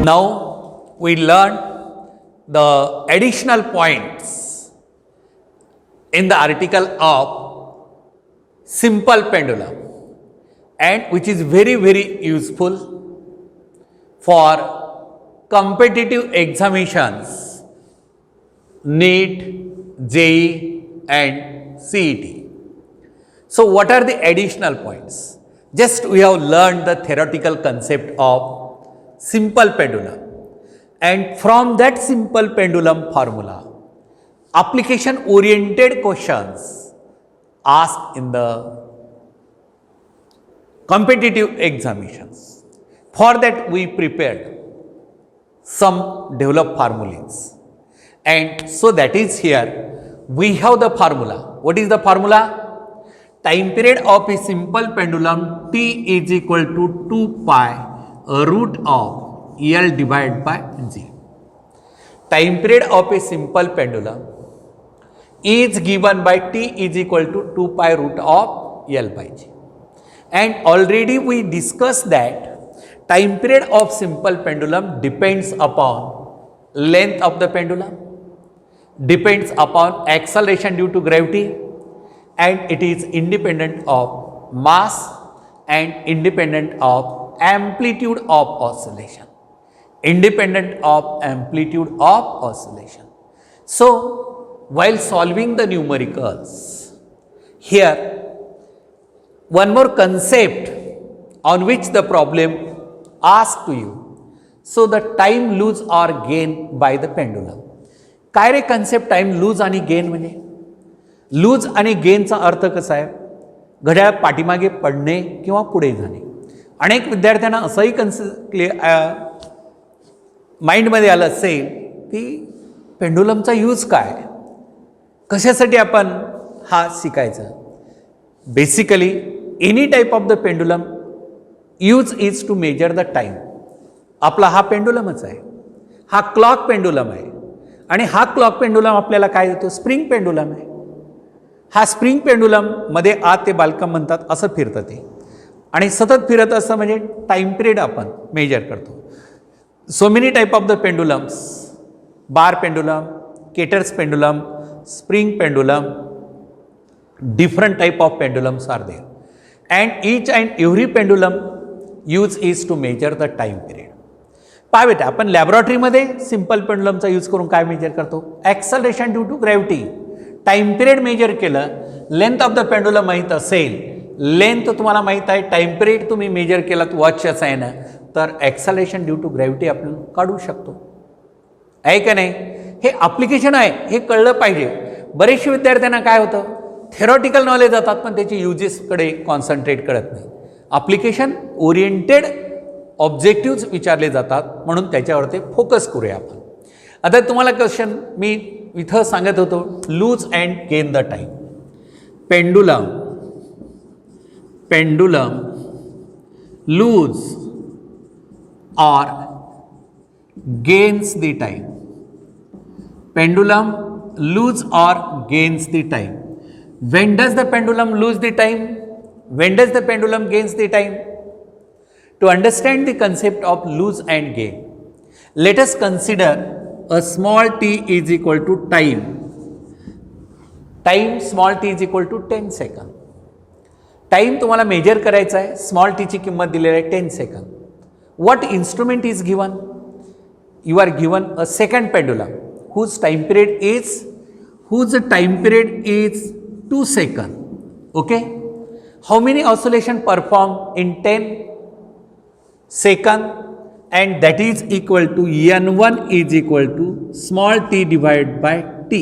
Now we learn the additional points in the article of simple pendulum, and which is very useful for competitive examinations, NEET, JEE and CET. So what are the additional points? Just we have learned the theoretical concept of simple pendulum, and from that simple pendulum formula, application oriented questions asked in the competitive examinations. For that we prepared some developed formulas, and so that is here we have the formula. What is the formula? Time period of a simple pendulum T is equal to 2 pi root of L divided by G. Time period of a simple pendulum is given by T is equal to 2 pi root of L by G. And already we discussed that time period of simple pendulum depends upon length of the pendulum, depends upon acceleration due to gravity, and it is independent of mass and independent of amplitude of oscillation. Independent of amplitude of oscillation. So, while solving the numericals, here one more concept on which the problem asked to you. So, the time lose or gain by the pendulum. काय रे concept time loose आणि gain म्हणजे? Loose आणि गेनचा अर्थ कसा आहे? घड्याळ पाठीमागे पडणे किंवा पुढे जाणे. अनेक विद्यार्थ्यांना असंही माइंडमध्ये आलं असेल की पेंडुलमचा यूज काय, कशासाठी आपण हा शिकायचा. Basically any type of the pendulum use is to measure the time. आपला हा पेंडुलमच आहे, हा क्लॉक पेंडुलम आहे, आणि हा क्लॉक पेंडुलम आपल्याला काय देतो? स्प्रिंग पेंडुलम आहे. हा स्प्रिंग पेंडुलम मध्ये आत ते बालकम म्हणतात असं फिरतं ते, आणि सतत फिरत असतं म्हणजे टाइम पिरियड आपण मेजर करतो. So many type of the pendulums, bar pendulum, Kater's pendulum, spring pendulum, different type of pendulums are there, and each and every pendulum use is to measure the time period. पहा बेटा, आपण लॅबोरेटरीमध्ये simple पेंडुलमचा use करून काय measure करतो? Acceleration due to gravity. Time period measure केलं, length of the pendulum माहीत असेल, length तुम्हाला माहीत आहे, टाइम पिरियड तुम्ही मेजर केलात वॉचच्या साहाय्यानं, तर ॲक्सलरेशन ड्यू टू ग्रॅव्हिटी आपण काढू शकतो. आहे का नाही? हे ॲप्लिकेशन आहे, हे कळलं पाहिजे. बरेचशे विद्यार्थ्यांना काय होतं? थेरॉटिकल नॉलेज जातात पण त्याची युजेसकडे कॉन्सन्ट्रेट करत नाही. ॲप्लिकेशन ओरिएंटेड ऑब्जेक्टिव्ज विचारले जातात, म्हणून त्याच्यावर ते फोकस करूया आपण. आता तुम्हाला क्वेश्चन मी इथं सांगत होतो, lose and gain the time. Pendulum lose or gains the time. Pendulum lose or gains the time. When does the pendulum lose the time? When does the pendulum gains the time? To understand the concept of lose and gain, let us consider a small t is equal to time. Time small t is equal to 10 second. Time तुम्हाला major करायचा आहे, small T ची किंमत दिलेली आहे 10 second. What instrument is given? You are given a second pendulum whose time period is 2 seconds. Okay? How many oscillation perform in 10 seconds? And that is equal to N1 is equal to small t divided by t.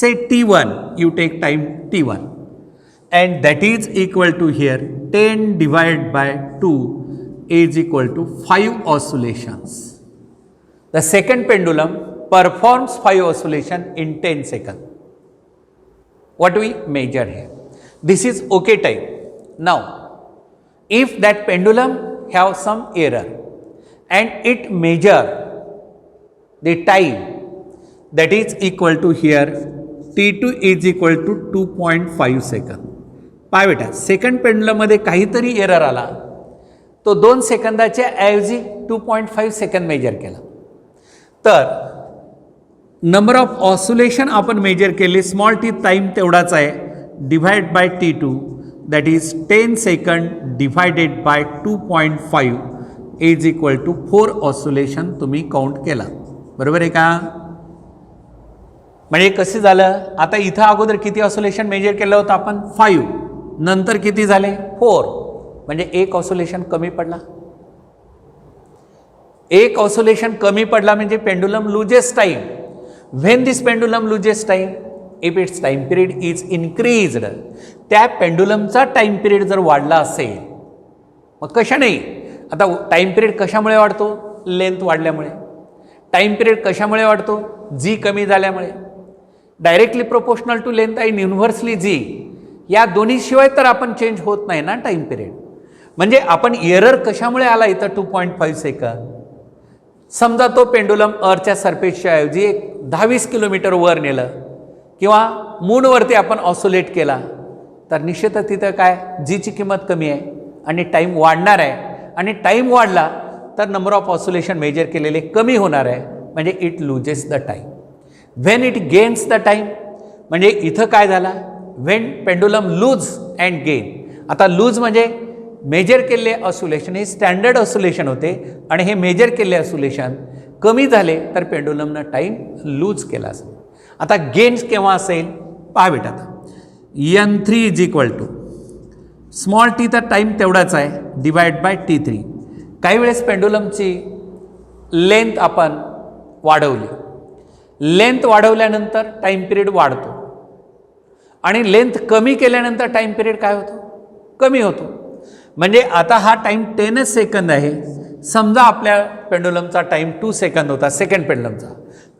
Say T1, you take time T1, and that is equal to here 10 divided by 2 is equal to 5 oscillations. The second pendulum performs 5 oscillations in 10 seconds. What do we measure here? This is okay time. Now, if that pendulum have some error and it measure the time, that is equal to here T2 is equal to 2.5 seconds. पहा बेटा, second pendulum मध्ये काहीतरी error आला, तो 2 सेकंदाच्या ऐवजी 2.5 second measure केला. तर नंबर ऑफ ऑसोलेशन आपण मेजर केले, स्मॉल टी टाईम तेवढाच आहे, divide by T2 that is 10 second divided by 2.5 is equal to 4 oscillation तुम्ही काउंट केला. बरोबर आहे का? म्हणजे कसं झालं, आता इथं अगोदर किती ऑसोलेशन मेजर केलं होतं आपण? 5. नंतर किती झाले? 4. म्हणजे एक ऑसोलेशन कमी पडला. एक ऑसोलेशन कमी पडला म्हणजे pendulum loses time. When this pendulum loses time? If it's time period is increased. त्या पेंडुलमचा टाइम पिरियड जर वाढला असेल, मग कशा नाही, आता टाइम पिरियड कशामुळे वाढतो? लेंथ वाढल्यामुळे. टाइम पिरियड कशामुळे वाढतो? जी कमी झाल्यामुळे. डायरेक्टली प्रोपोर्शनल टू लेंथ आणि युनिव्हर्सली जी, या दोन्ही शिवाय तर आपण चेंज होत नाही ना टाइम पिरियड. म्हणजे आपण एरर कशामुळे आला इथं 2.5 सेकंद. समजा तो पेंडुलम अर्थच्या सरफेसच्या ऐवजी एक 10-20 किलोमीटर वर नेलं किंवा मूनवरती आपण ऑसोलेट केला, तर निश्चितच तिथं काय, जीची किंमत कमी आहे आणि टाईम वाढणार आहे. आणि टाईम वाढला तर नंबर ऑफ ऑसोलेशन मेजर केलेले कमी होणार आहे, म्हणजे it loses the time. When it gains the time, म्हणजे इथं काय झाला, when pendulum lose and gain. आता लूज म्हणजे मेजर केलेले ऑसोलेशन हे स्टँडर्ड ऑसोलेशन होते आणि हे मेजर केलेले ऑसोलेशन कमी झाले तर पेंडुलमनं टाईम लूज केला असेल. आता गेन्स केव्हा असेल पहा बेटा. आता N3 is equal to small t तर टाईम तेवढाच आहे, डिवाइड बाय T3. काही वेळेस पेंडुलमची लेंथ आपण वाढवली, लेंथ वाढवल्यानंतर टाईम पिरियड वाढतो आणि लेंथ कमी केल्यानंतर टाईम पिरियड काय होतो? कमी होतो. म्हणजे आता हा टाईम 10 सेकंद आहे. समजा आपल्या पेंडुलमचा टाईम 2 सेकंद होता, सेकंड पेंडुलमचा,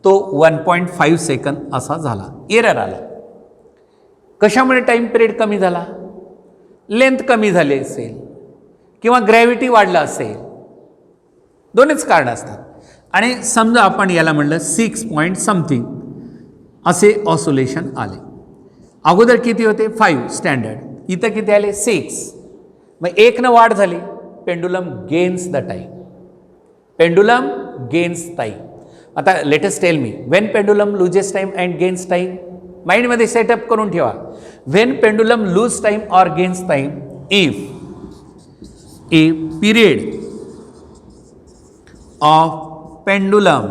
तो 1.5 सेकंद असा झाला, एरर आला. कशामुळे टाईम पिरियड कमी झाला? लेंथ कमी झाली असेल किंवा ग्रॅव्हिटी वाढला असेल, दोनच कारण असतात. आणि समजा आपण याला म्हणलं 6 पॉईंट समथिंग असे ऑसोलेशन आले. अगोदर किती होते? 5 स्टँडर्ड, इथं किती आले? 6. मग 1 न वाढ झाली. Pendulum gains the time. Pendulum gains time. आता latest tell me, when pendulum loses time and gains time, माइंडमध्ये सेटअप करून ठेवा. When pendulum lose time or gains time, if a period of pendulum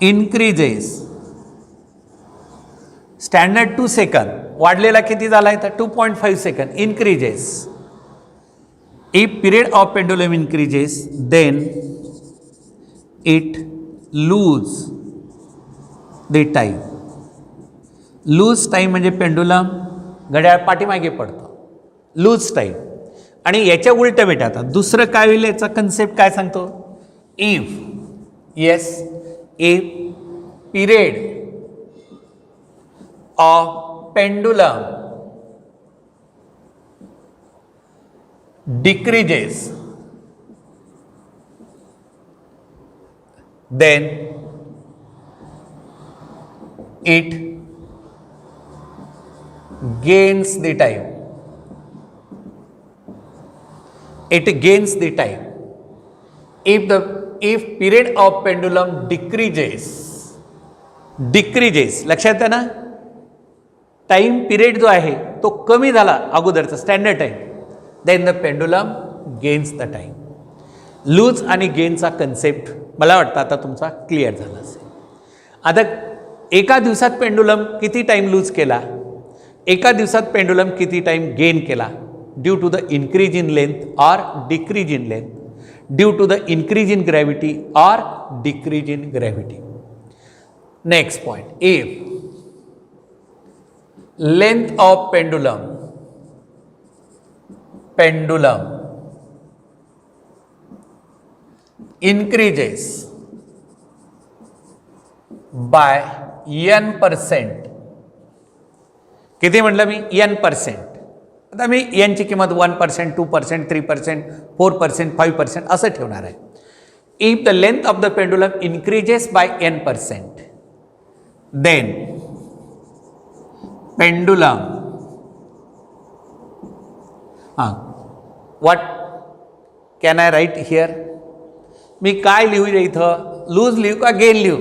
increases, standard 2 second, वाढलेला किती झाला आहे तर 2.5 second, increases. If period of pendulum increases then it lose the time. Lose time म्हणजे pendulum घड्याळ पाठीमागे पडतं, लूज टाईम. आणि याच्या उलटं बेटा आता दुसरं काय होईल, याचा कन्सेप्ट काय सांगतो? If yes A period of pendulum decreases, then it gains the time. It gains the time. If period of pendulum decreases, लक्षात आहे ना, टाईम पिरियड जो आहे तो कमी झाला अगोदरचा standard time, then the pendulum gains the time. Lose आणि गेनचा कन्सेप्ट मला वाटतं आता तुमचा क्लिअर झाला असेल. आता एका दिवसात पेंडुलम किती टाईम लूज केला, एका दिवसात पेंडुलम किती टाईम गेन केला, due to the increase in length or decrease in length, due to the increase in gravity or decrease in gravity. Next point, if length of pendulum increases by n%. किती म्हटलं मी? n%. आता मी n ची किंमत 1%, 2%, 3%, 4%, 5% असं ठेवणार आहे. If the length of the pendulum increases by n%, then pendulum what can I write here? मी काय लिहू इथं? लूज लिहू का गेन लिहू?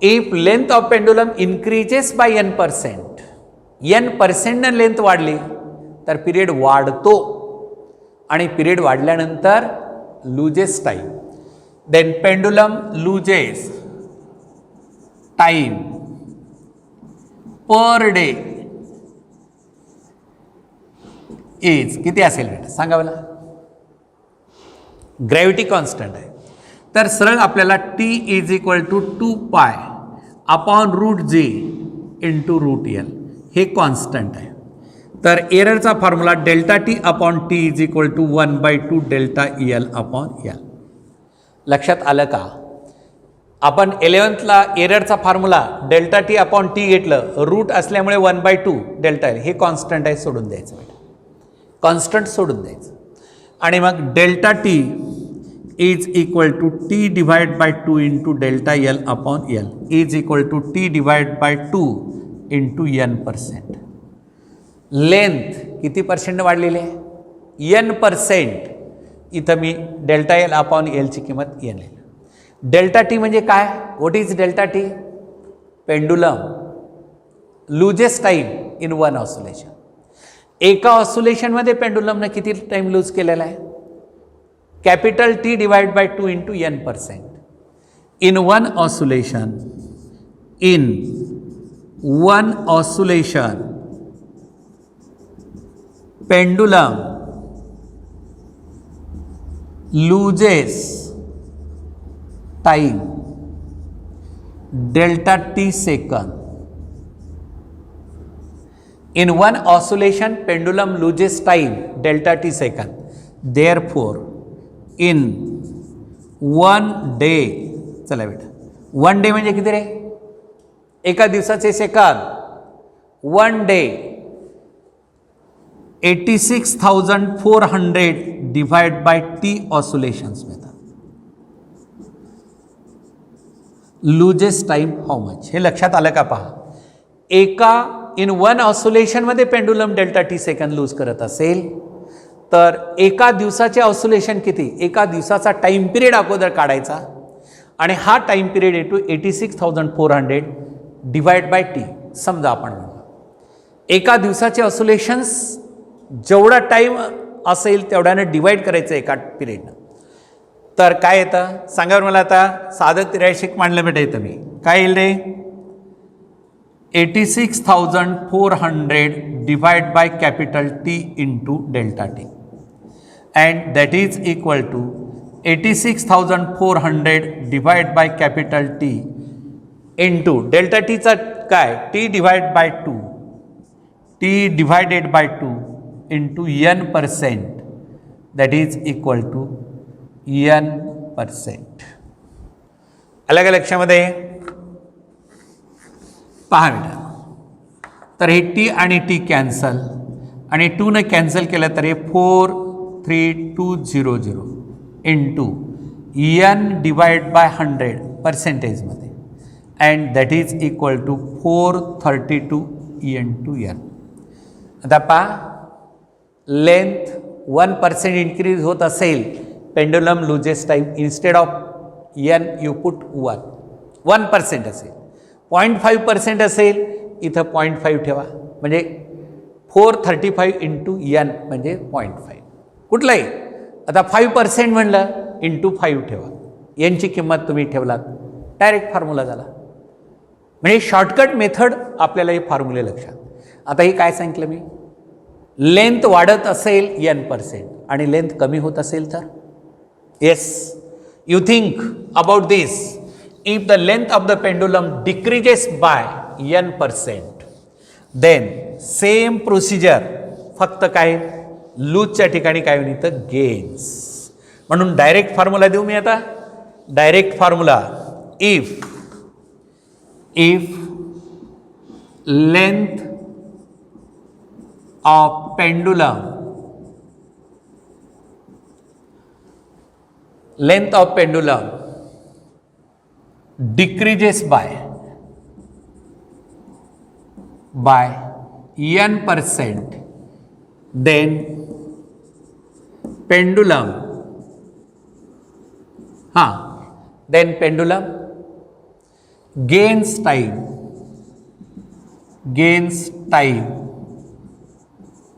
If length of pendulum increases by n%, n%ने लेंथ वाढली तर पिरियड वाढतो आणि पिरियड वाढल्यानंतर loses time. Then pendulum loses time per day is किती असेल बेटा सांगा मला? ग्रॅव्हिटी कॉन्स्टंट आहे तर सरळ आपल्याला T is equal to 2π upon root G into root L हे कॉन्स्टंट आहे. तर एररचा formula delta T upon T is equal to 1/2 delta L upon L. लक्षात आलं का? आपण 11thला एररचा formula delta T upon T घेतलं, रूट असल्यामुळे 1/2 डेल्टा एल हे कॉन्स्टंट आहे, सोडून द्यायचं बेटा. कॉन्स्टंट सोडून द्यायचं आणि मग delta T is equal to T divide by 2 into delta L upon L is equal to T divide by 2 into n%. Length किती पर्सेंट वाढलेली आहे? n%. इथं मी डेल्टा एल अपॉन एलची किंमत n लिहिली. डेल्टा टी म्हणजे काय? What is delta t? Pendulum loses time in one oscillation. एका ऑसिलेशनमध्ये पेंडुलमनं किती टाईम लूज केलेला आहे? Capital T divide by 2 into n%. In one oscillation pendulum loses time delta t second. In one oscillation pendulum loses time delta t second. Therefore in one day, चला बेटा, one day म्हणजे किती रे? एका दिवसाचे second. One day 86,400 divide by T oscillations मिळतात. Loses time how much? हे लक्षात आलं का? पहा, एका इन वन ऑसिलेशनमध्ये pendulum delta T second lose करत असेल तर एका दिवसाचे ऑसिलेशन किती? एका दिवसाचा टाइम पिरियड अगोदर काढायचा आणि हा time period into 86,400 divide by T. समजा आपण म्हणतो एका दिवसाचे ऑसिलेशन्स जेवढा टाईम असेल तेवढ्यानं डिवाइड करायचं एका पिरियडनं. तर काय येतं सांगा मला? आता साधं 83 मांडलं बेटा इथं मी काय येईल रे? 86,400 divide by capital T into delta t and that is equal to 86,400 divide by capital T into delta टीचा काय? T divide by 2, T divided by 2 into n%, that is equal to n%. आलं का लक्षामध्ये? पहा बेटा, तर हे T आणि टी कॅन्सल आणि 2 ने कॅन्सल केलं तर हे 43200 इंटू n डिवाइड बाय 100 पर्सेंटेजमध्ये and that is equal to 432 into n. आता पहा, लेंथ 1% इन्क्रीज होत असेल, pendulum loses time instead of n you put 1% असेल. 0.5% असेल, इथं 0.5 ठेवा म्हणजे 435 इंटू n म्हणजे 0.5 कुठलाही. आता 5% म्हणलं इंटू 5 ठेवा, यांची किंमत तुम्ही ठेवलात, डायरेक्ट फॉर्म्युला झाला. म्हणजे शॉर्टकट मेथड आपल्याला हे फॉर्म्युले लक्षात. आता हे काय सांगितलं मी? लेंथ वाढत असेल n% आणि लेंथ कमी होत असेल तर? Yes, you think about this. If the length of the pendulum decreases by n%, then same procedure, फक्त काय लूजच्या ठिकाणी काय होईल तर गेन्स. म्हणून डायरेक्ट फॉर्म्युला देऊ मी आता. Direct formula, if length of pendulum decreases by n%, then pendulum, हां, then pendulum gains time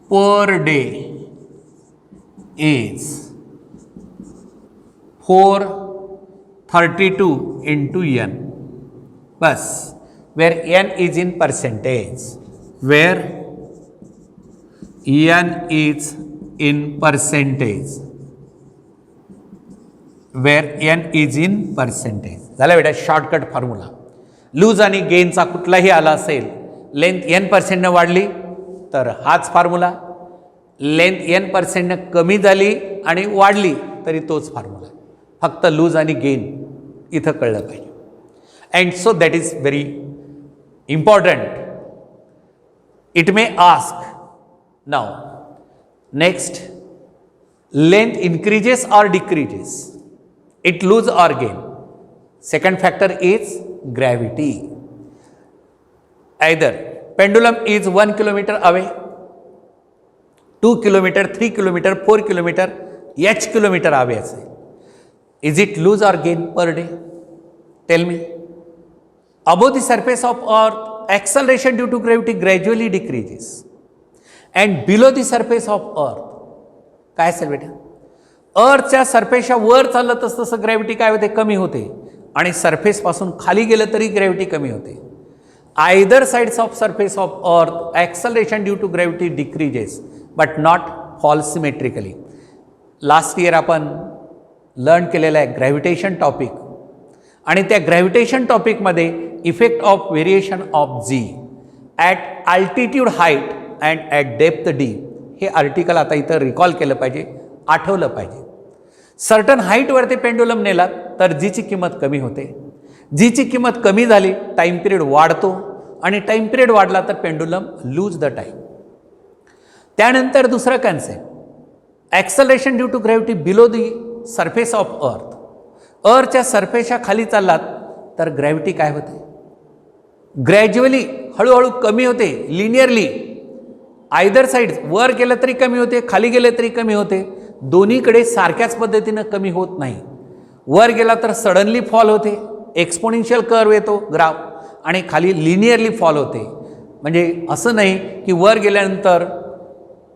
per day is 432 into n, bus, where n is in percentage, where n is in percentage, where n is in percentage. झाला बेटा shortcut formula. Loose आणि गेनचा कुठलाही आला असेल, length n% वाढली तर हाच फॉर्म्युला, लेंथ n% कमी झाली आणि वाढली तरी तोच फॉर्म्युला. फक्त लूज आणि गेन इथं कळलं पाहिजे. And so that is very important. It may ask now next, length increases or decreases, it lose or gain. Second factor is gravity. Either pendulum is 1 kilometer away, 2 kilometer, 3 kilometer, 4 kilometer, h kilometer away असेल. Is it lose or gain per day? Tell me. Above the surface of earth, acceleration due to gravity gradually decreases. And below the surface of earth, काय असेल बेटा? अर्थच्या सरफेसच्या वर चाललं तसं gravity काय होते? कमी होते. आणि सरफेसपासून खाली गेलं तरी ग्रॅव्हिटी कमी होते. Either sides of surface of earth acceleration due to gravity decreases but not fall symmetrically. Last year आपण लर्न केलेला आहे ग्रॅव्हिटेशन टॉपिक, आणि त्या ग्रॅव्हिटेशन टॉपिकमध्ये effect of variation of G at altitude height and at depth D हे article आता इथं recall केलं पाहिजे, आठवलं पाहिजे. सर्टन हाईटवरती पेंडुलम नेला तर जीची किंमत कमी होते. जीची किंमत कमी झाली टाईम पिरियड वाढतो, आणि टाईम पिरियड वाढला तर पेंडुलम लूज द टाईम. त्यानंतर दुसरं concept, acceleration due to gravity below the surface of earth. अर्थच्या सरफेसच्या खाली चाललात तर ग्रॅव्हिटी काय होते? ग्रॅज्युअली हळूहळू कमी होते, लिनियरली. आयदर साईड वर गेलं तरी कमी होते, खाली गेले तरी कमी होते. दोन्हीकडे सारख्याच पद्धतीनं कमी होत नाही. वर गेला तर सडनली फॉल होते, एक्सपोनेन्शियल कर्व येतो ग्राफ, आणि खाली लिनियरली फॉल होते. म्हणजे असं नाही की वर गेल्यानंतर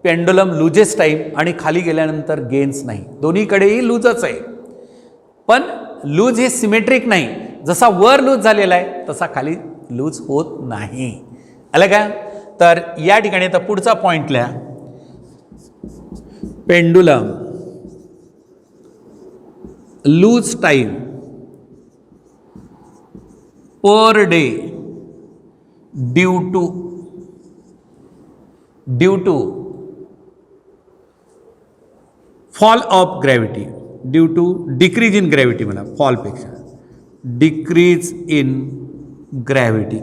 पेंडुलम लूजेस टाईम आणि खाली गेल्यानंतर गेन्स नाही. दोन्हीकडेही लूजच आहे, पण लूज हे सिमेट्रिक नाही. जसा वर लूज झालेला आहे तसा खाली लूज होत नाही. आलं का? तर या ठिकाणी आता पुढचा पॉईंट लिहा. Pendulum lose time per day due to fall of gravity, due to decrease in gravity, म्हणा फॉलपेक्षा डिक्रीज इन ग्रॅव्हिटी.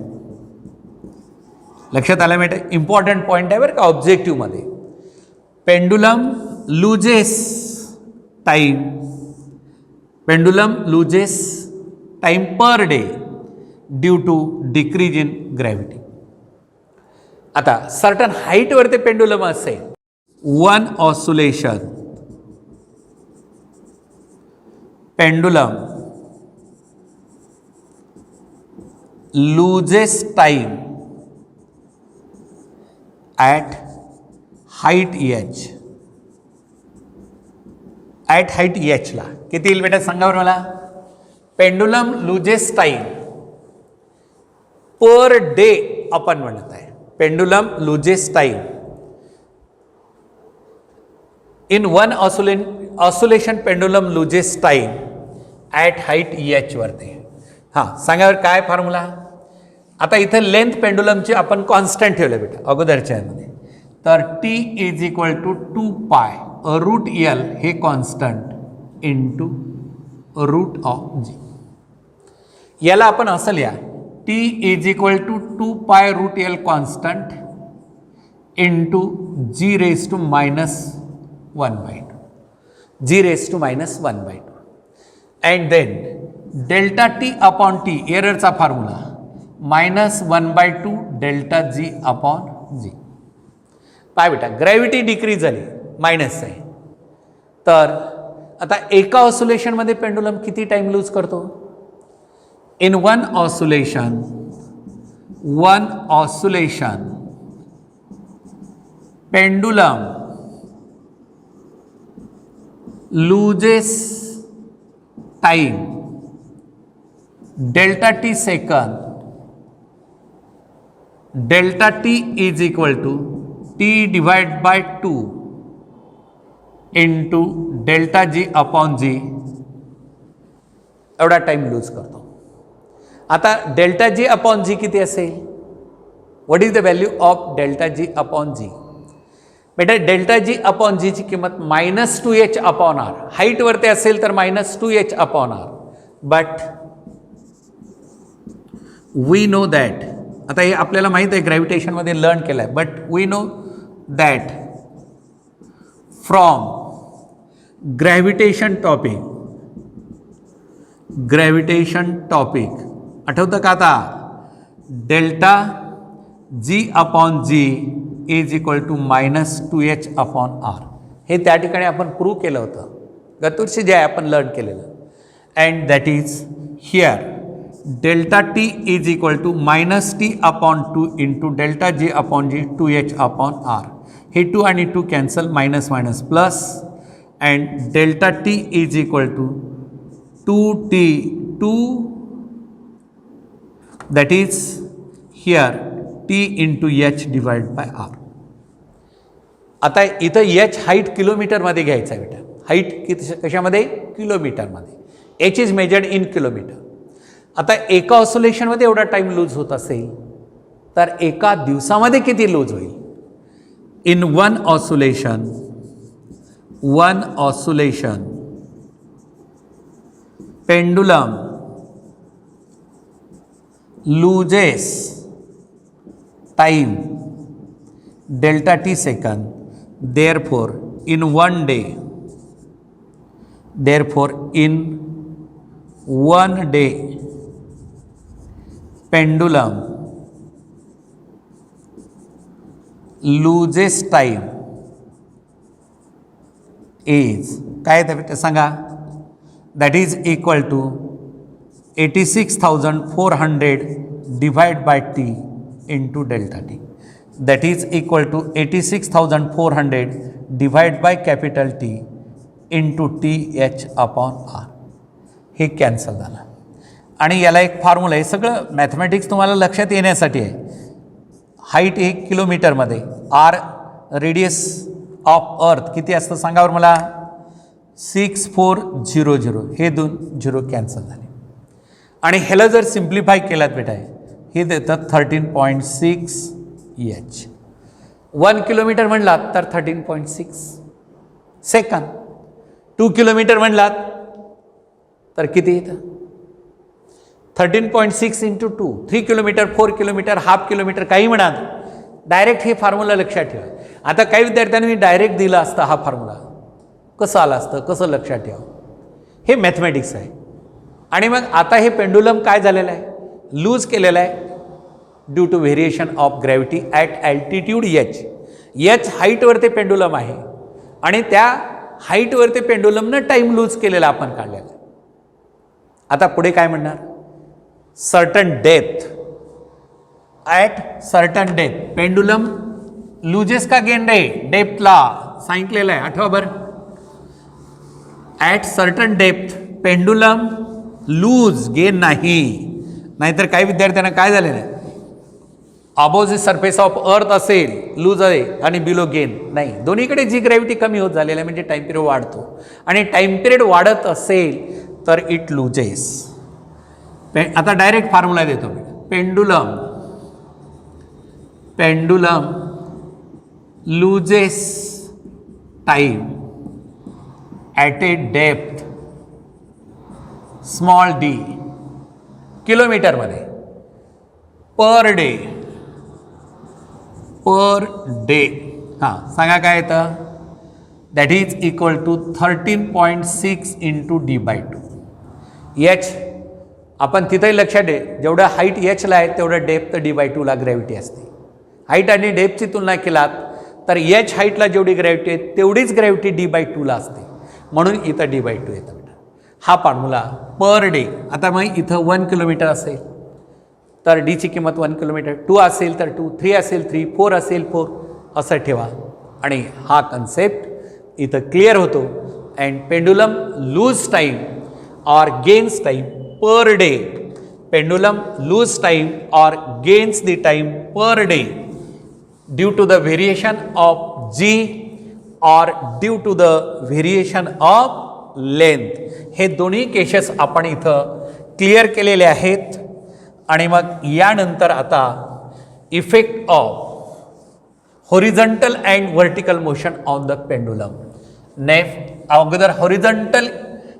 लक्षात आलं माहिती? इम्पॉर्टंट पॉईंट आहे बरं का ऑब्जेक्टिव्हमध्ये. Pendulum loses time, pendulum loses time per day due to decrease in gravity. आता सर्टन हाईटवरती पेंडुलम असेल, one oscillation pendulum loses time at height h. At height एचला किती येईल बेटा सांगा बरं मला? Pendulum loses time per day आपण म्हणत आहे. Pendulum loses time in one oscillation pendulum loses time at height H वरती. हां सांगा बरं काय फॉर्म्युला? आता इथं लेंथ पेंडुलमची आपण कॉन्स्टंट ठेवलं बेटा अगोदरच्या यामध्ये. तर T is equal to 2π root L हे constant into root of G. याला आपण असं लिहा, T is equal to 2π root L constant into G raise to -1/2, G raise to -1/2. And then delta T upon T एररचा formula -1/2 delta जी upon G. Pi बेटा gravity decrease झाली, minus आहे, तर आता एका ऑसिलेशनमध्ये पेंडुलम किती टाइम लूज करतो? In one oscillation pendulum loses time delta T second. Delta T is equal to T divide by 2 into delta G upon G, एवढा टाइम लूज करतो. आता डेल्टा जी अपॉन जी किती असेल? What is the value of delta G upon G? बेटा delta जी upon जी ची किंमत -2h upon R. Height वरती असेल तर -2h upon r. But we know that, आता हे आपल्याला माहित आहे ग्रॅव्हिटेशनमध्ये लर्न केलं आहे, but we know that from gravitation topic आठवतं का? आता delta G upon g is equal to -2h upon r. हे त्या ठिकाणी आपण प्रूव्ह केलं होतं, गतवर्षी जे आहे आपण लर्न केलेलं. And that is here delta T is equal to -t upon 2 into delta G upon g 2h upon r. हे 2 आणि 2 cancel, minus minus plus. And delta T is equal to 2 that is here t into h divided by r. आता इथं h height किलोमीटरमध्ये घ्यायचा आहे बेटा. Height किती कशामध्ये? किलोमीटरमध्ये. h is measured in kilometre. आता एका ऑसिलेशनमध्ये एवढा टाइम लूज होत असेल तर एका दिवसामध्ये किती लूज होईल? In one oscillation pendulum loses time delta t second, therefore in one day pendulum loses time is काय ते सांगा? that is equal to 86,400 divided by t into delta t. That is equal to 86,400 divided by capital T into TH upon R. हे cancel झालं. आणि याला एक formula आहे, सगळं मॅथमॅटिक्स तुम्हाला लक्षात येण्यासाठी आहे. हाईट 1 किलोमीटरमध्ये, आर रेडियस ऑफ अर्थ किती असतं सांगा बरं मला? 6400. हे 2 0 कॅन्सल झाले. आणि ह्याला जर सिम्प्लिफाय केलात बेटा हे देतात 13.6 H. 1 किलोमीटर म्हणलात तर 13.6 सेकंद. 2 किलोमीटर म्हणलात तर किती येतं? 13.6 into 2. 3 kilometre, 4 kilometre, half kilometre, काही म्हणा. डायरेक्ट हे फॉर्म्युला लक्षात ठेवा. आता काही विद्यार्थ्यांनी डायरेक्ट दिला असता हा फॉर्म्युला, कसं आला असतं, कसं लक्षात ठेवा? हे मॅथमॅटिक्स आहे. आणि मग आता हे पेंडुलम काय झालेलं आहे? लूज केलेलं आहे due to variation of gravity at altitude h हाईटवर ते पेंडुलम आहे आणि त्या हाईटवर ते पेंडुलमनं टाईम लूज केलेला आपण काढलेला आहे. आता पुढे काय म्हणणार? Certain depth, at certain depth pendulum loses का गेन रे? डेप्थला सांगितलेलं आहे, आठवा बरं. At certain depth pendulum lose, gain नाही. नाहीतर काही विद्यार्थ्यांना काय झालेलं आहे, अबोव द सरफेस ऑफ अर्थ असेल लूज आहे आणि बिलो गेन नाही. दोन्हीकडे जी ग्रॅव्हिटी कमी होत झालेली आहे म्हणजे टाईम पिरियड वाढतो. आणि टाईम पिरियड वाढत असेल तर इट लूजेस. आता डायरेक्ट फॉर्म्युला देतो मी. Pendulum loses time at a depth small d किलोमीटरमध्ये पर डे. हां सांगा काय येतं? That is equal to 13.6 into d/2. h आपण तिथंही लक्षात दे, जेवढं हाईट hला आहे तेवढं डेप्थ d/2ला ग्रॅव्हिटी असते. हाईट आणि डेप्थची तुलना केलात तर h हाईटला जेवढी ग्रॅव्हिटी आहे तेवढीच ग्रॅव्हिटी d/2ला असते. म्हणून इथं d/2 येतं बेटा. हा फॉर्म्युला पर डे. आता मग इथं 1 किलोमीटर असेल तर डीची किंमत 1 किलोमीटर, 2 असेल तर 2, 3 असेल 3, 4 असेल 4 असं ठेवा आणि हा कन्सेप्ट इथं क्लिअर होतो. And pendulum lose time or gains time per day. Pendulum lose time or gains the time per day due to the variation of g or due to the variation of length. हे दोन्ही cases आपण इथं clear केलेले आहेत. आणि मग यानंतर आता effect of horizontal and vertical motion on the pendulum. अगोदर हॉरिझॉन्टल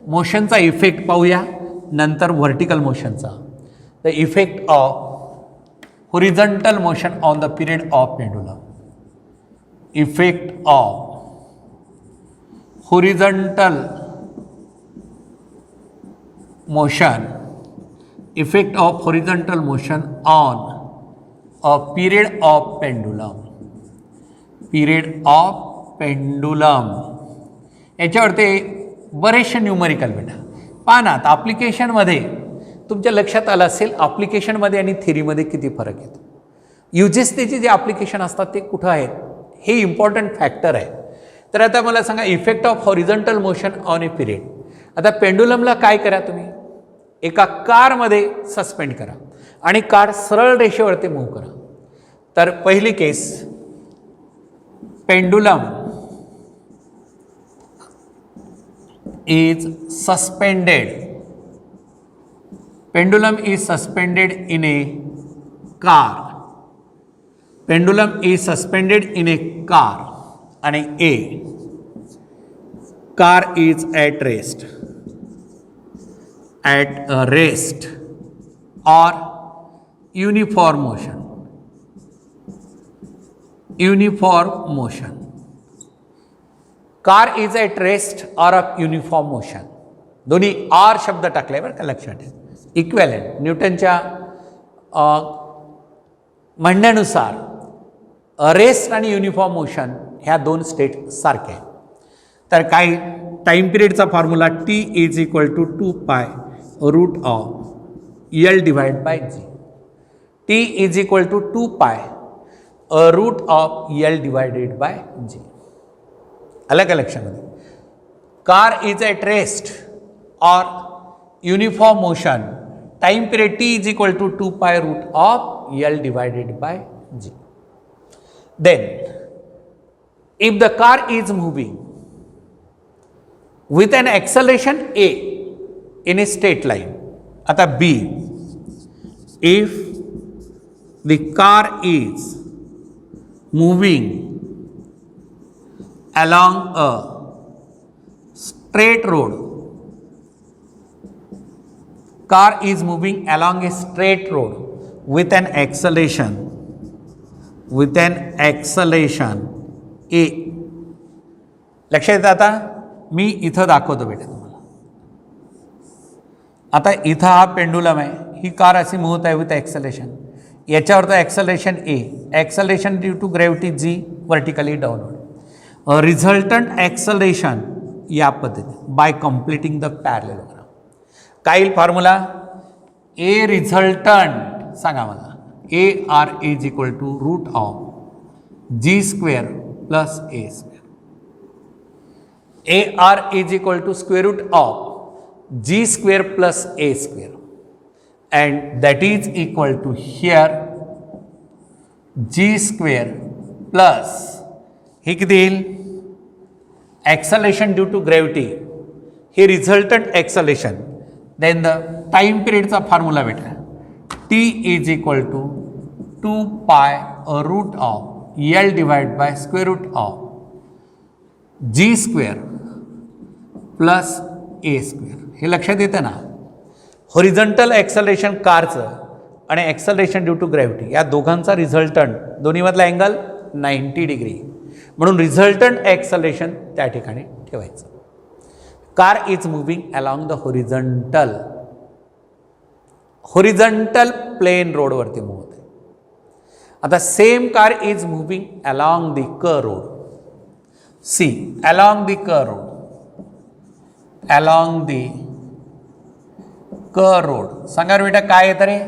मोशनचा इफेक्ट पाहूया, नंतर vertical मोशनचा. The effect of horizontal motion on the period of pendulum. Effect of horizontal motion. Effect of horizontal motion on a period of pendulum. Period of pendulum. याच्यावरती बरेचसे numerical बेटा पहा ना. आता ॲप्लिकेशनमध्ये तुमच्या लक्षात आलं असेल ॲप्लिकेशनमध्ये आणि थिअरीमध्ये किती फरक येतो. युजेसचे जे ॲप्लिकेशन असतात ते कुठं आहेत हे इम्पॉर्टंट फॅक्टर आहे. तर आता मला सांगा effect of horizontal motion on A period. आता पेंडुलमला काय करा तुम्ही, एका कारमध्ये सस्पेंड करा आणि कार सरळ रेषेवरती मूव्ह करा. तर पहिली केस, pendulum is suspended. Pendulum is suspended in a car. Pendulum is suspended in a car and a car is at rest. At a rest or uniform motion. Uniform motion. Car is at rest or of uniform motion. दोन्ही R शब्द टाकले बरं का लक्षात ठेवा. Equivalent न्यूटनच्या म्हणण्यानुसार rest आणि uniform motion ह्या दोन स्टेट सारख्या आहेत. तर काही टाईम पिरियडचा formula t is equal to 2π root of L divide by G. t is equal to 2π root of L divided by G. आलं का लक्षामध्ये. Car is at rest or uniform motion, time period t is equal to 2π root of L divided by g. Then if the car is moving with an acceleration a in a straight line, आता b, if the car is moving along a straight road, car is moving along a straight road with an acceleration a. लक्षात येतं. आता मी इथं दाखवतो बेटा तुम्हाला. आता इथं हा पेंडुलम आहे, ही कार अशी मूव्ह आहे विथ ॲक्सलेशन. याच्यावरचं acceleration A, acceleration due to gravity G, vertically downward. Resultant acceleration या पद्धतीने बाय कम्प्लिटिंग द पॅरलेलोग्राम. काय येईल फॉर्म्युला, ए रिझल्टंट सांगा मला, A R is equal to root of G square plus A square. A R is equal to square root of G square plus A square and that is equal to here G square plus हे किती येईल acceleration due to gravity, हे resultant acceleration. Then the time पिरियडचा formula बेटा, T is equal to 2π root of L divide by square root of G square plus A square. हे लक्षात येतं ना. हॉरिझॉन्टल ॲक्सलेशन कारचं आणि ॲक्सलेशन ड्यू टू ग्रॅव्हिटी या दोघांचा रिझल्टंट, दोन्हीमधला अँगल 90 डिग्री, म्हणून रिझल्टंट ॲक्सलेशन त्या ठिकाणी ठेवायचं. Car is moving along the horizontal plane रोडवरती मूव्ह होते. आता same car is moving along the curve road. See along the curve road, along the curve road. सांगा रे बेटा काय येतं रे?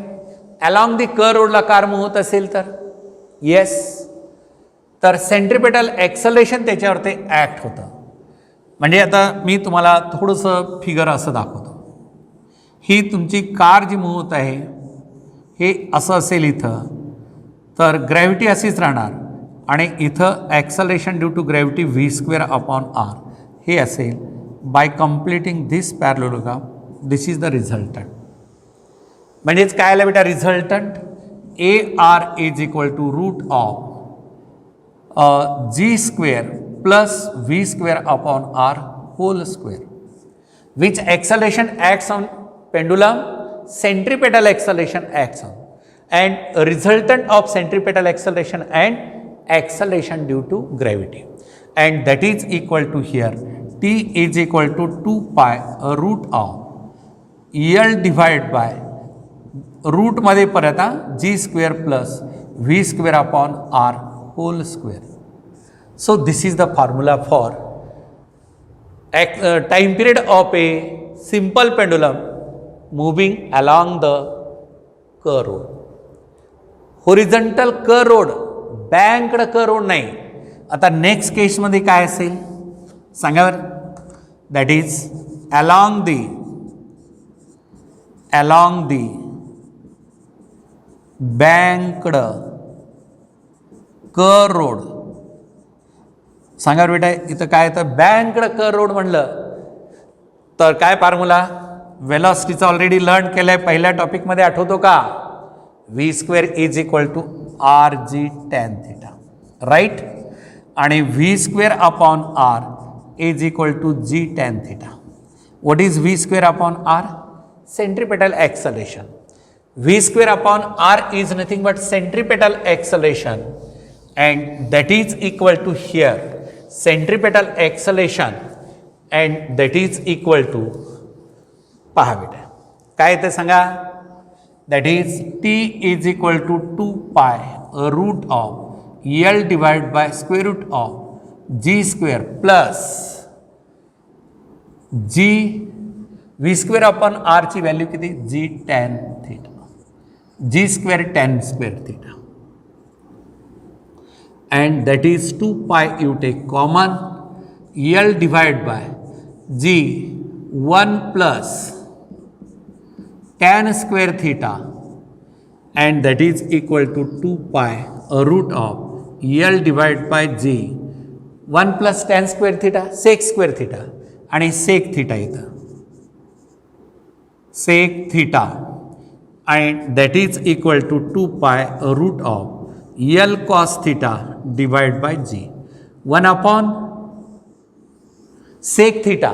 अलॉंग दी क रोडला कार मूव्ह होत असेल तर येस, तर सेंट्रिपेटल ॲक्सलरेशन त्याच्यावर ते ॲक्ट होतं. म्हणजे आता मी तुम्हाला थोडंसं फिगर असं दाखवतो. ही तुमची कार जी मूव्ह होत आहे हे असं असेल इथं, तर ग्रॅव्हिटी अशीच राहणार आणि इथं acceleration due to gravity v² upon r हे असेल. By completing this parallelogram this is the resultant. म्हणजेच काय आलं बेटा resultant? AR is equal to root of g² plus v² upon r whole square. Which acceleration acts on pendulum? Centripetal acceleration acts on, and resultant of centripetal acceleration and acceleration due to gravity, and that is equal to here t is equal to 2 pi root of L divided by root मध्ये परत g² plus v² upon r whole square. So this is the formula for time period of a simple pendulum moving along the curve road. Horizontal curve road, banked curve road नाही. आता next केसमध्ये काय असेल सांगा बरं? That is along the banked curve road. सांगा बेटा इथं काय येतं? बँकड कर रोड म्हणलं तर काय फॉर्म्युला? वेलॉसिटीचा ऑलरेडी लर्न केलंय पहिल्या टॉपिकमध्ये, आठवतो का? v² is equal to r g tan theta, right? आणि v² upon r is equal to g tan theta. What is v² upon r? Centripetal acceleration. v² upon r is nothing but centripetal acceleration, and that is equal to here centripetal acceleration, and that is equal to पहा बेटा काय येतं सांगा? that is t is equal to 2 pi root of L divided by square root of g² plus g v² upon r ची value किती? g tan theta, g² tan square theta, and that is 2 pi you take common L divided by g 1 plus tan square theta, and that is equal to 2 pi root of L divided by g 1 plus tan square theta sec square theta आणि sec theta इथं sec theta, and that is equal to 2 pi root of L cos theta divided by g 1 upon sec theta,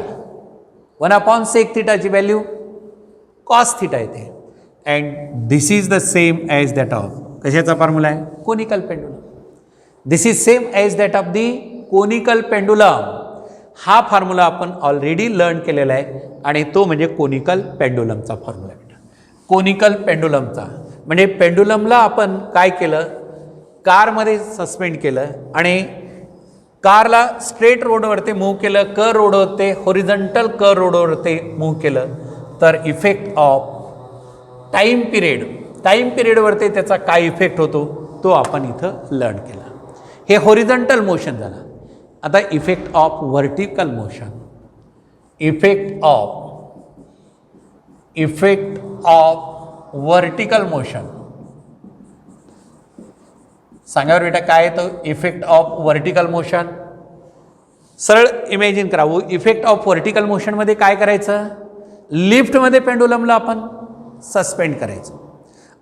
1 upon sec theta ची value cos theta येते. and this is the same as that of कशाचा formula आहे? Conical pendulum. This is same as that of the conical pendulum. हा formula आपण already learn केलेला आहे आणि तो म्हणजे कोनिकल पेंडुलमचा फॉर्म्युला आहे. कोनिकल पेंडुलमचा म्हणजे पेंडुलमला आपण काय केलं? कारमध्ये सस्पेंड केलं आणि कारला स्ट्रेट रोडवरती मूव्ह केलं, कर रोडवरती हॉरिझॉन्टल कर रोडवरती मूव्ह केलं, तर इफेक्ट ऑफ टाईम पिरियडवरती त्याचा काय इफेक्ट होतो तो आपण इथं लर्न केला. हे हॉरिझॉन्टल मोशन झालं. आता effect of vertical motion, effect of vertical motion सांगा बेटा काय येतं? इफेक्ट ऑफ व्हर्टिकल मोशन सरळ इमॅजिन करा. इफेक्ट ऑफ व्हर्टिकल मोशनमध्ये काय करायचं? लिफ्टमध्ये पेंडुलमला आपण सस्पेंड करायचं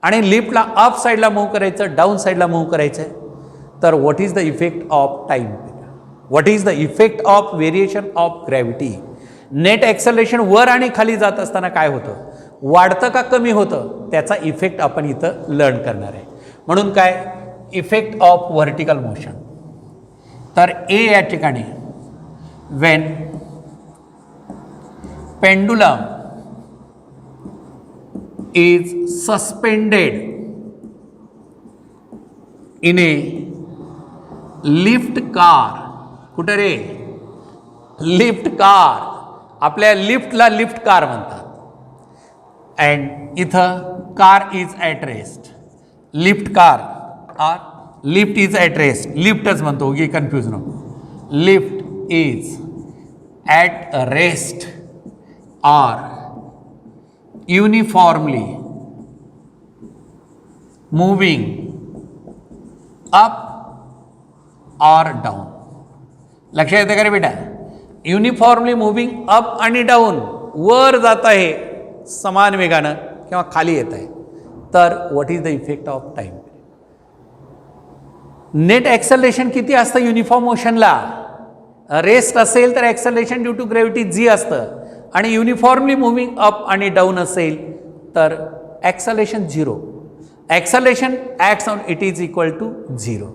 आणि लिफ्टला अप साईडला मूव्ह करायचं, डाऊन साईडला मूव्ह करायचं. तर what is the effect of time? What is the effect of variation of gravity? Net acceleration वर आणि खाली जात असताना काय होतं? वाढतं का कमी होतं? त्याचा इफेक्ट आपण इथं लर्न करणार आहे. म्हणून काय? Effect of vertical motion. तर ए या ठिकाणी Wien pendulum is suspended in A lift car. कुठे रे? Lift car. आपल्या लिफ्टला लिफ्ट कार म्हणतात. अँड इथं car is at rest, lift car R lift is at rest, लिफ्टच म्हणतो की कन्फ्यूज नको. Lift is at rest R uniformly moving up और down. लक्षात येतं का रे बेटा? युनिफॉर्मली मूव्हिंग अप आणि डाऊन, वर जात आहे समान वेगानं किंवा खाली येत आहे. तर what is the effect of time? Net acceleration किती असतं युनिफॉर्म मोशनला? रेस्ट असेल तर acceleration due to gravity g असतं, आणि युनिफॉर्मली मूव्हिंग अप आणि डाऊन असेल तर acceleration zero. Acceleration acts on it is equal to zero.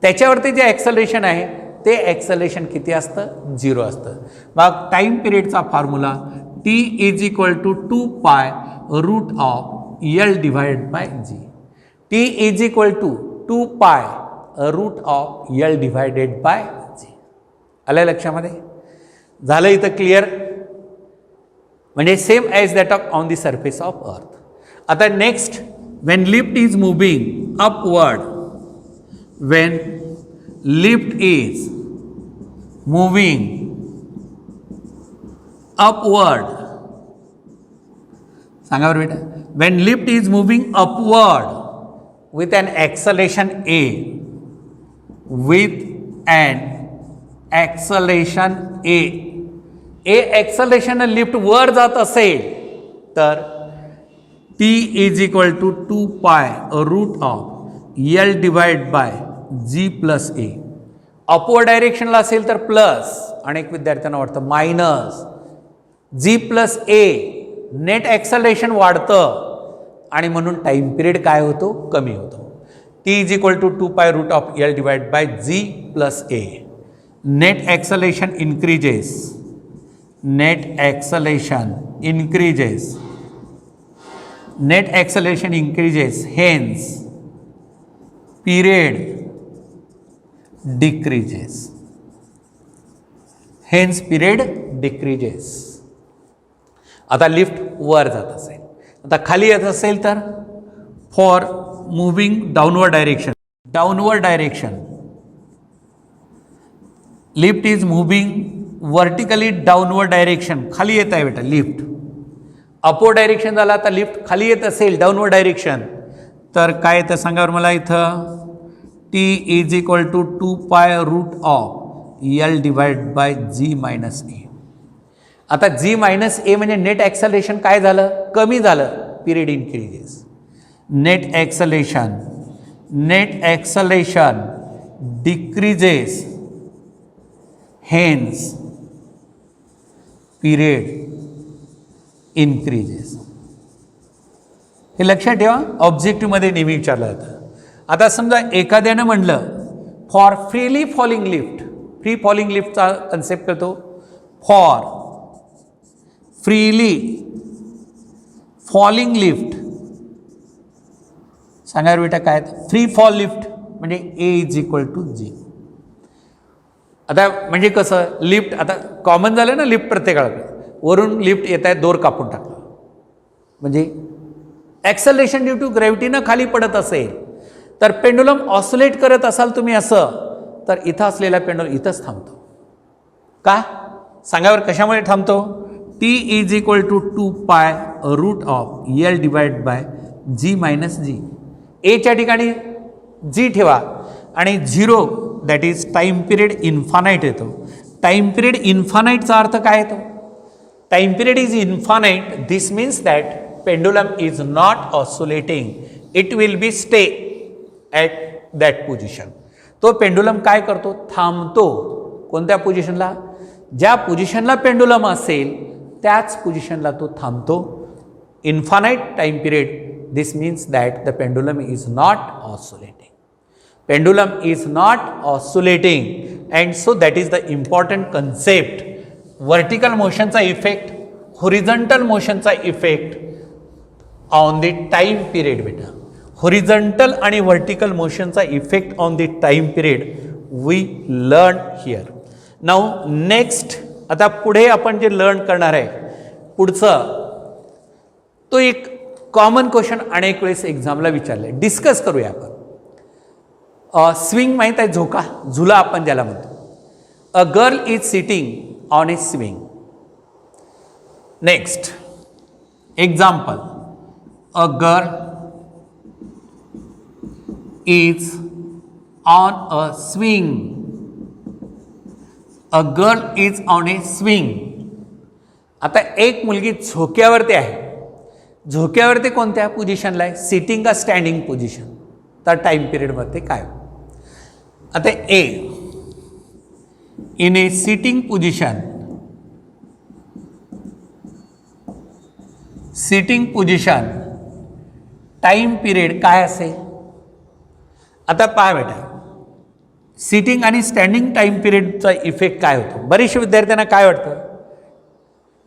त्याच्यावरती जे ॲक्सलरेशन आहे ते ॲक्सलरेशन किती असतं? झिरो असतं. मग टाईम पिरियडचा formula T is equal to 2π root of L divide by G. T is equal to 2π root of L divided by G. आलं लक्षामध्ये? झालं इथं क्लिअर? म्हणजे same as that of on the surface of earth. आता next, when lift is moving upward, when lift is moving upward, सांगा बरं बेटा, when lift is moving upward with an acceleration a, with an acceleration a acceleration lift वर जात असेल तर T is equal to 2π root of L divide by G plus A. Upward डायरेक्शनला असेल तर प्लस, अनेक विद्यार्थ्यांना वाटतं minus G plus A. Net acceleration वाढतं आणि म्हणून टाईम पिरियड काय होतो? कमी होतो. T is equal to 2π root of L divide by G plus A. Net acceleration increases, net acceleration increases, net acceleration increases, hence period decreases, hence period decreases. आता lift वर जात असेल, आता खाली येत असेल तर for moving downward direction, downward direction lift is moving vertically downward direction, खाली येत आहे बेटा लिफ्ट. अपवर्ड डायरेक्शन झाला, आता लिफ्ट खाली येत असेल डाऊनवर्ड डायरेक्शन तर काय येतं सांगा बरं मला इथं? T is equal to 2π root of L divide by G minus A. आता जी मायनस ए म्हणजे नेट ॲक्सलरेशन काय झालं? कमी झालं. Period increases. Net acceleration decreases, hence period increases. हे लक्षात ठेवा, ऑब्जेक्टिव्हमध्ये नेहमी विचारलं जातं. आता समजा एखाद्यानं म्हणलं for freely falling lift, free falling लिफ्टचा कन्सेप्ट करतो. फॉर फ्रीली फॉलिंग लिफ्ट, सांगा बेटा काय? फ्री फॉल लिफ्ट म्हणजे A is equal to G. आता म्हणजे कसं, लिफ्ट आता कॉमन झालं ना, लिफ्ट प्रत्येकाला वरून लिफ्ट येत आहे, दोर कापून टाकलं म्हणजे ॲक्सलरेशन ड्यू टू ग्रॅव्हिटीनं खाली पडत असेल तर पेंडुलम ऑसिलेट करत असाल तुम्ही असं, तर इथं असलेला पेंडुलम इथंच थांबतो. का सांगावर कशामुळे थांबतो? T is equal to 2π root of L divide by G minus g. एच्या ठिकाणी जी ठेवा आणि zero, that is time period infinite येतो. टाईम पिरियड इन्फानाईटचा अर्थ काय येतो? Time period is infinite. This means that pendulum is not oscillating. It will be stay at that position. तो पेंडुलम काय करतो? थांबतो. कोणत्या पोझिशनला? ज्या पोझिशनला पेंडुलम असेल त्याच पोझिशनला तो थांबतो. Infinite time period. This means that the pendulum is not oscillating. Pendulum is not oscillating and so that is the important concept. Vertical मोशनचा इफेक्ट, हॉरिझॉन्टल मोशनचा effect on the time period बेटा. Horizontal आणि vertical मोशनचा effect on the time period we learn here. Now next आता पुढे आपण जे learn करणार आहे पुढचं, तो एक कॉमन क्वेश्चन अनेक वेळेस एक्झामला विचारले, डिस्कस करूया आपण. स्विंग माहीत आहे, झोका, झुला आपण ज्याला म्हणतो. A girl is sitting on A swing. Next example, a girl is on a swing. A girl is on A swing. आता एक मुलगी झोक्यावरती आहे. झोक्यावरती कोणत्या पोझिशनला आहे, सिटिंग का स्टँडिंग पोझिशन, तर टाइम पिरियडमध्ये काय. आता a, in a sitting position, sitting position time period काय असेल. आता पहा बेटा, सिटिंग आणि स्टँडिंग टाइम पिरियडचा इफेक्ट काय होतो. बरेचशा विद्यार्थ्यांना काय वाटतं,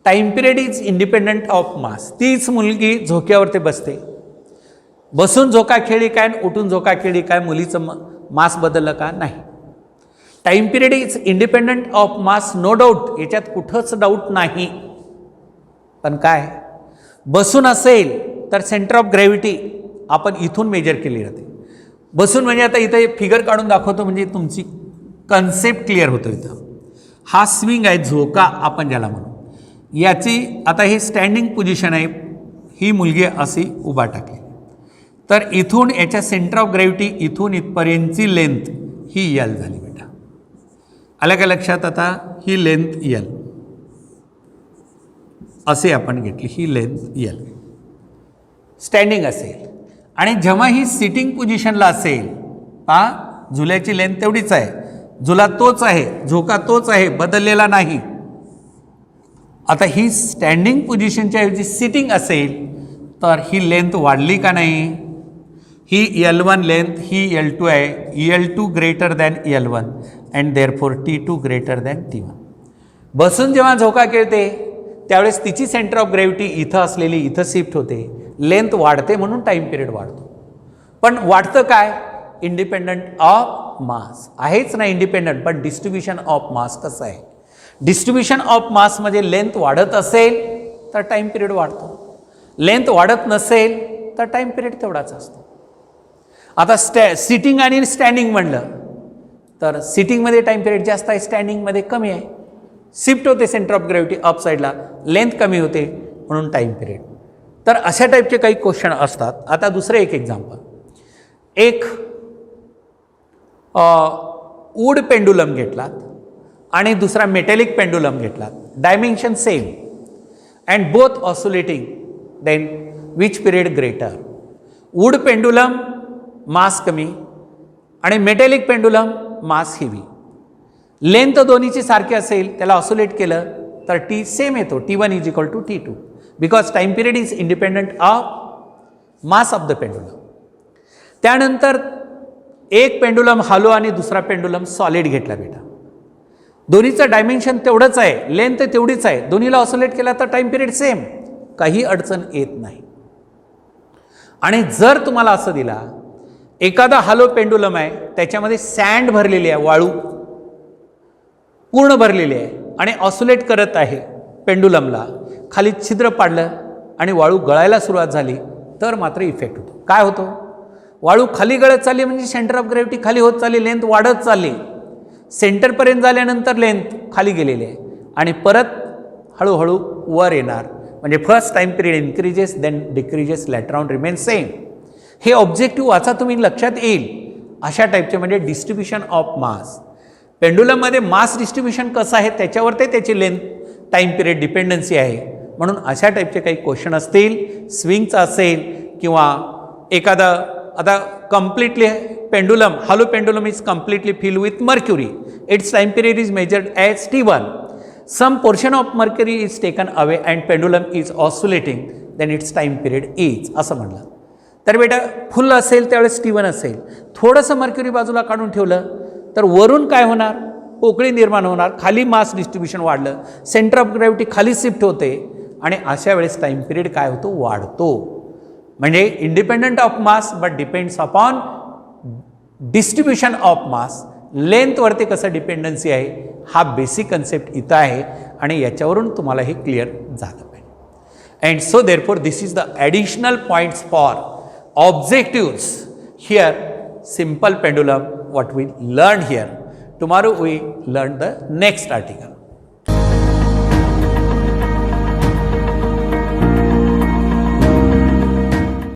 time period is independent of मास. तीच मुलगी झोक्यावरती बसते, बसून झोका खेळली काय आणि उठून झोका खेळली काय, मुलीचं मास बदललं का, नाही. Time period is independent of mass, no doubt, याच्यात कुठंच डाऊट नाही. पण काय, बसून असेल तर सेंटर ऑफ ग्रॅव्हिटी आपण इथून मेजर केली जाते. बसून म्हणजे आता इथे फिगर काढून दाखवतो म्हणजे तुमची कन्सेप्ट क्लिअर होतो. इथं हा स्विंग आहे, झोका आपण ज्याला म्हणू. याची आता ही स्टँडिंग पोझिशन आहे, ही मुलगी अशी उभा टाकली, तर इथून याच्या सेंटर ऑफ ग्रॅव्हिटी इथून इथपर्यंतची लेंथ ही यल झाली बेटा. आलं का लक्षात. आता ही लेंथ यल असे आपण घेतली, ही लेंथ यल स्टँडिंग असेल. आणि जेव्हा ही सिटिंग पोझिशनला असेल, पहा झुल्याची लेंथ तेवढीच आहे, झुला तोच आहे, झोका तोच आहे, बदललेला नाही. आता ही स्टँडिंग पोझिशनच्या ऐवजी सिटिंग असेल तर ही लेंथ वाढली का नाही. ही L1 लेंथ, ही L2 आहे, L2 greater than L1 and therefore T2 greater than T1. बसून जेव्हा झोका खेळते त्यावेळेस तिची सेंटर ऑफ ग्रॅव्हिटी इथं असलेली इथं शिफ्ट होते, लेंथ वाढते म्हणून टाइम पिरियड वाढतो. पण वाढतं काय, इंडिपेंडंट ऑफ मास आहेच ना इंडिपेंडंट, पण डिस्ट्रीब्युशन ऑफ मास कसं आहे. डिस्ट्रीब्युशन ऑफ मास म्हणजे लेंथ वाढत असेल तर टाइम पिरियड वाढतो, लेंथ वाढत नसेल तर टाइम पिरियड तेवढाच असतो. आता सिटिंग आणि स्टँडिंग म्हणलं तर सिटिंगमध्ये टाइम पिरियड जास्त आहे, स्टँडिंगमध्ये कमी आहे. शिफ्ट होते सेंटर ऑफ ग्रॅव्हिटी अप साईडला, लेंथ कमी होते म्हणून टाइम पिरियड. तर अशा टाईपचे काही क्वेश्चन असतात. आता दुसरं एक एक्झाम्पल, एक वूड पेंडुलम घेतलात आणि दुसरा मेटॅलिक पेंडुलम घेतलात, dimension same and both oscillating, then which period greater. Wood pendulum mass कमी आणि metallic pendulum mass heavy. Length दोन्हीची सारखी असेल, त्याला ऑसिलेट केलं तर टी सेम येतो, T1 is equal to T2 because time period is independent of mass of the pendulum. त्यानंतर एक पेंडुलम हालो आणि दुसरा पेंडुलम सॉलिड घेतला बेटा. दोन्हीचं डायमेन्शन तेवढंच आहे, लेंथ तेवढीच आहे, दोन्हीला ऑसिलेट केला तर टाइम पिरियड सेम, काही अडचण येत नाही. आणि जर तुम्हाला असं दिला, एखादा हालो पेंडुलम आहे त्याच्यामध्ये सँड भरलेली आहे, वाळू पूर्ण भरलेली आहे आणि ऑसिलेट करत आहे, पेंडुलमला खाली छिद्र पाडलं आणि वाळू गळायला सुरुवात झाली तर मात्र इफेक्ट होतो. काय होतो, वाळू खाली गळत चालली म्हणजे सेंटर ऑफ ग्रॅव्हिटी खाली होत चालली, लेंथ वाढत चालली, सेंटरपर्यंत झाल्यानंतर लेंथ खाली गेलेली आहे आणि परत हळूहळू वर येणार. म्हणजे first time period increases then decreases, later on remain same. हे ऑब्जेक्टिव्ह वाचा तुम्ही, लक्षात येईल. अशा टाईपचे म्हणजे डिस्ट्रीब्युशन ऑफ मास. पेंडुलममध्ये मास डिस्ट्रीब्युशन कसं आहे त्याच्यावर ते त्याची लेंथ टाइम पिरियड डिपेंडन्सी आहे. म्हणून अशा टाईपचे काही क्वेश्चन असतील, स्विंगचा असेल किंवा एखादा, आता completely pendulum, hello pendulum is completely filled with mercury. Its time period is measured as T1. Some portion of mercury is taken away and pendulum is oscillating, then its time period is, असं म्हणलं. तर बेटा फुल असेल त्यावेळेस T1 असेल, थोडंसं mercury बाजूला काढून ठेवलं तर वरून काय होणार, पोकळी निर्माण होणार, खाली मास डिस्ट्रीब्युशन वाढलं, सेंटर ऑफ ग्रॅव्हिटी खाली शिफ्ट होते आणि अशा वेळेस टाइम पिरियड काय होतो, वाढतो. म्हणजे independent of mass but depends upon distribution of mass लेंथवरती कसं डिपेंडन्सी आहे हा बेसिक कन्सेप्ट इथं आहे आणि याच्यावरून तुम्हाला हे क्लिअर झालं पाहिजे. And so therefore this is the additional points for objectives here simple pendulum what we learned here. Tomorrow we learn the next article.